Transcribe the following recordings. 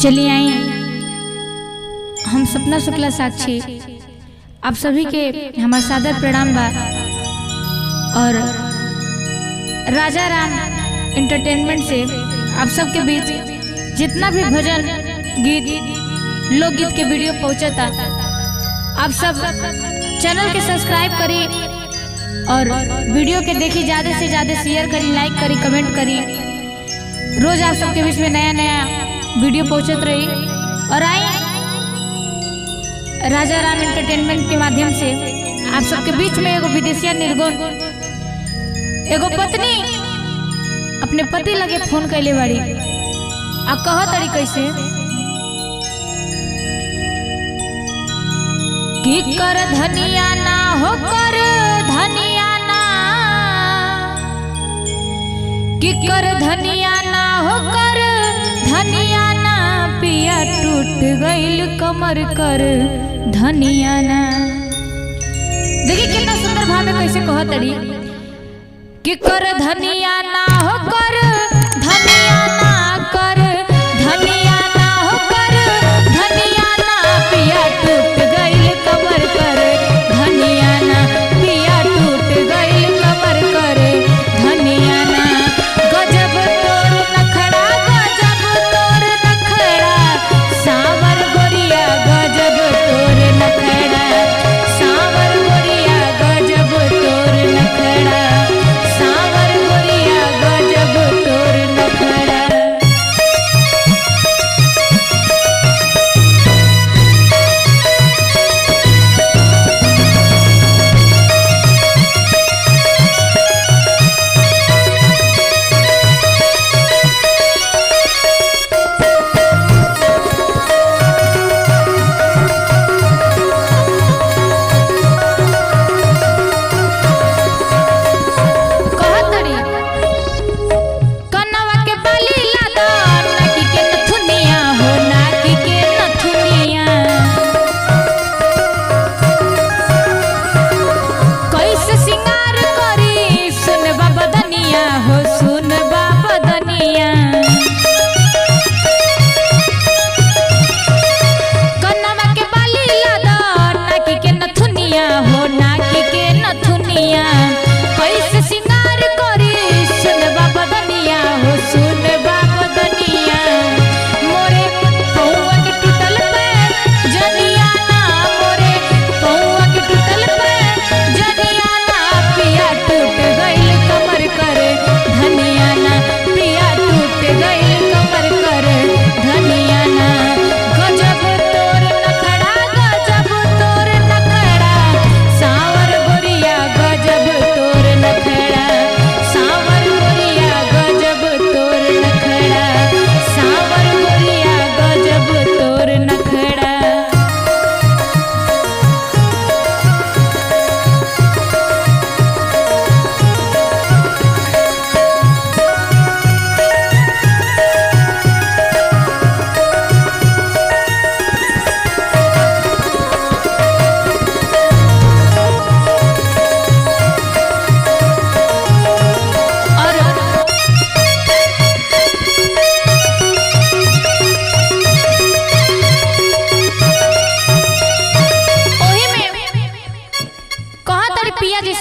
चलिए आई हम सपना शुक्ला साक्षी आप सभी के हमारा सादर प्रणाम बा। और राजा राम एंटरटेनमेंट से आप सबके बीच जितना भी भजन गीत लोकगीत के वीडियो पहुंचता आप सब चैनल के सब्सक्राइब करी और वीडियो के देखी, ज़्यादा से ज़्यादा शेयर करी, लाइक करी, कमेंट करी। रोज आप सबके बीच में नया नया वीडियो पहुंचत रही। और आई राजा राम एंटरटेनमेंट के माध्यम से आप सबके बीच में एगो विदेशिया निर्गुण एगो पत्नी अपने पति लगे फोन कैले बाड़ी आ कह तरी कैसे कि कर धनिया ना हो, कर धनिया ना, कि कर धनिया ना हो, कर धनिया ना, पिया टूट गईल कमर, कर धनिया ना। देखिए कितना सुंदर भाव में कैसे कह तड़ी कि कर धनिया ना हो, कर धनिया ना, कर धनिया ना हो, कर धनिया ना, पिया टूट गईल कमर, कर धनिया ना, पिया टूट गईल कमर, कर धनिया ना। गजब तोर नखड़ा, गजब तोर नखड़ा, सावर गोरिया गजब तोर नखड़ा, सावर गोरिया गजब तोर नखड़ा, सावर गोरिया गजब तोर नखड़ा।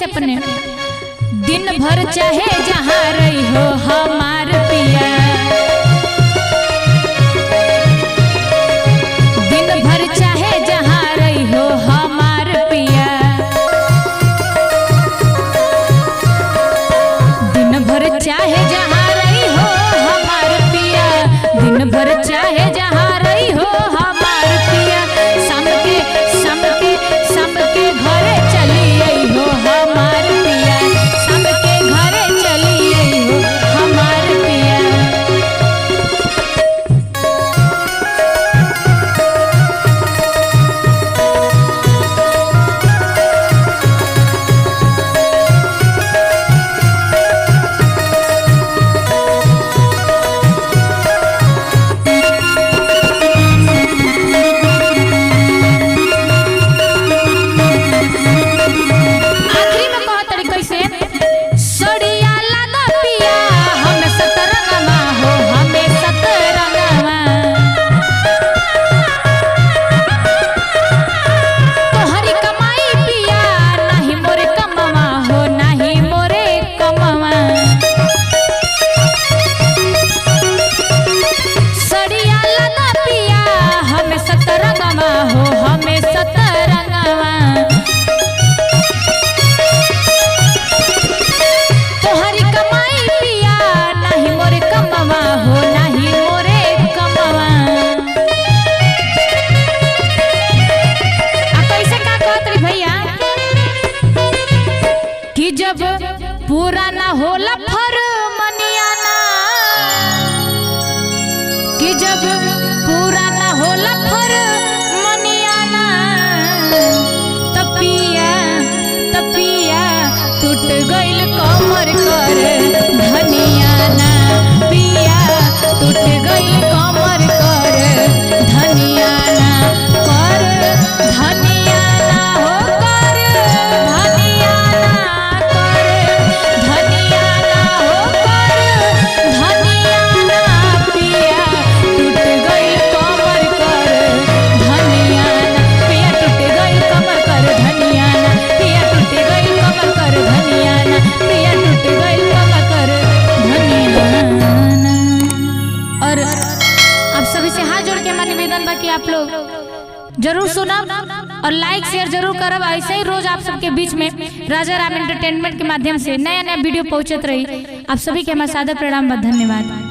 अपने दिन भर चाहे जहाँ रही हो हमार पिया, दिन भर चाहे जहाँ रही हो हमार पिया, दिन भर चाहे जहाँ रही हो हमार पिया, दिन भर चाहे जहाँ रही हो हमार पिया, शाम के घरे चली आई हो हमार पिया, शाम के घरे चली आप लोग जरूर सुनब और लाइक शेयर जरूर करब। ऐसे ही रोज आप सबके बीच में राजा राम एंटरटेनमेंट के माध्यम से नया नया वीडियो पहुंचत रही। आप सभी के हमारा सादर प्रणाम व धन्यवाद।